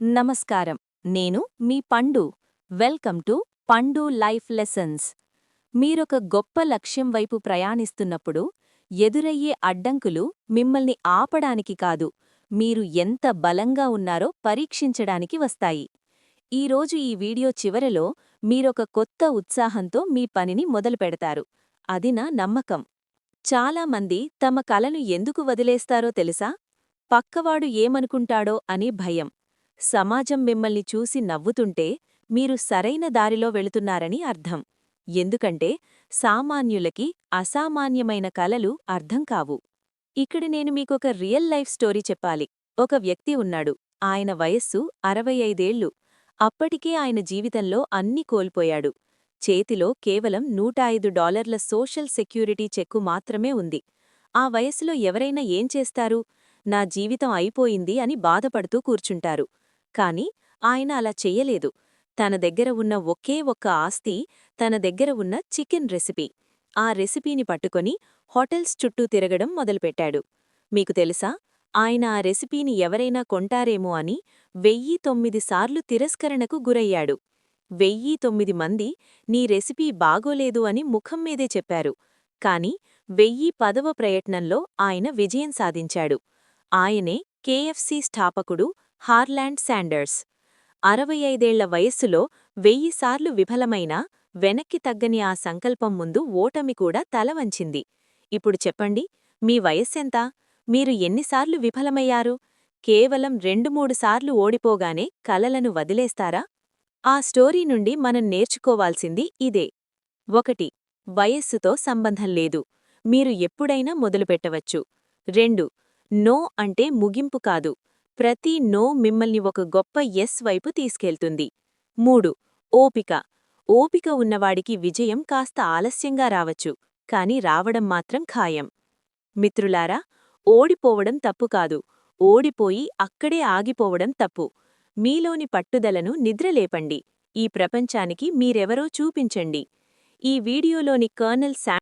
నమస్కారం. నేను మీ పండు. వెల్కమ్ టు పండు లైఫ్ లెసన్స్. మీరొక గొప్ప లక్ష్యం వైపు ప్రయాణిస్తున్నప్పుడు ఎదురయ్యే అడ్డంకులు మిమ్మల్ని ఆపడానికి కాదు, మీరు ఎంత బలంగా ఉన్నారో పరీక్షించడానికి వస్తాయి. ఈరోజు ఈ వీడియో చివరలో మీరొక కొత్త ఉత్సాహంతో మీ పనిని మొదలుపెడతారు. అది నా నమ్మకం. చాలామంది తమ కలను ఎందుకు వదిలేస్తారో తెలుసా? పక్కవాడు ఏమనుకుంటాడో అని భయం. సమాజం మిమ్మల్ని చూసి నవ్వుతుంటే మీరు సరైన దారిలో వెళుతున్నారని అర్థం. ఎందుకంటే సామాన్యులకి అసామాన్యమైన కలలు అర్థం కావు. ఇక్కడ నేను మీకొక రియల్ లైఫ్ స్టోరీ చెప్పాలి. ఒక వ్యక్తి ఉన్నాడు. ఆయన వయస్సు 65 ఏళ్లు. అప్పటికే ఆయన జీవితంలో అన్నీ కోల్పోయాడు. చేతిలో కేవలం $105 సోషల్ సెక్యూరిటీ చెక్కు మాత్రమే ఉంది. ఆ వయసులో ఎవరైనా ఏం చేస్తారు? నా జీవితం అయిపోయింది అని బాధపడుతూ కూర్చుంటారు. కాని ఆయన అలా చెయ్యలేదు. తన దగ్గర ఉన్న ఒకే ఒక్క ఆస్తి, తన దగ్గర ఉన్న చికెన్ రెసిపీ. ఆ రెసిపీని పట్టుకొని హోటల్స్ చుట్టూ తిరగడం మొదలుపెట్టాడు. మీకు తెలుసా, ఆయన ఆ రెసిపీని ఎవరైనా కొంటారేమో అని 1009 సార్లు తిరస్కరణకు గురయ్యాడు. 1009 మంది నీ రెసిపీ బాగోలేదు అని ముఖం మీదే చెప్పారు. కాని 1010వ ప్రయత్నంలో ఆయన విజయం సాధించాడు. ఆయనే KFC స్థాపకుడు హార్లాండ్ శాండర్స్. 65 ఏళ్ల వయస్సులో 1000 సార్లు విఫలమైనా వెనక్కి తగ్గని ఆ సంకల్పం ముందు ఓటమి కూడా తలవంచింది. ఇప్పుడు చెప్పండి, మీ వయస్సెంత? మీరు ఎన్నిసార్లు విఫలమయ్యారు? కేవలం 2-3 సార్లు ఓడిపోగానే కలలను వదిలేస్తారా? ఆ స్టోరీ నుండి మనం నేర్చుకోవాల్సింది ఇదే. 1. వయస్సుతో సంబంధం లేదు. మీరు ఎప్పుడైనా మొదలుపెట్టవచ్చు. 2. నో అంటే ముగింపు కాదు. ప్రతి నో మిమ్మల్ని ఒక గొప్ప ఎస్ వైపు తీసుకెళ్తుంది. 3. ఓపిక. ఓపిక ఉన్నవాడికి విజయం కాస్త ఆలస్యంగా రావచ్చు, కాని రావడం మాత్రం ఖాయం. మిత్రులారా, ఓడిపోవడం తప్పు కాదు. ఓడిపోయి అక్కడే ఆగిపోవడం తప్పు. మీలోని పట్టుదలను నిద్రలేపండి. ఈ ప్రపంచానికి మీరెవరో చూపించండి. ఈ వీడియోలోని కర్నల్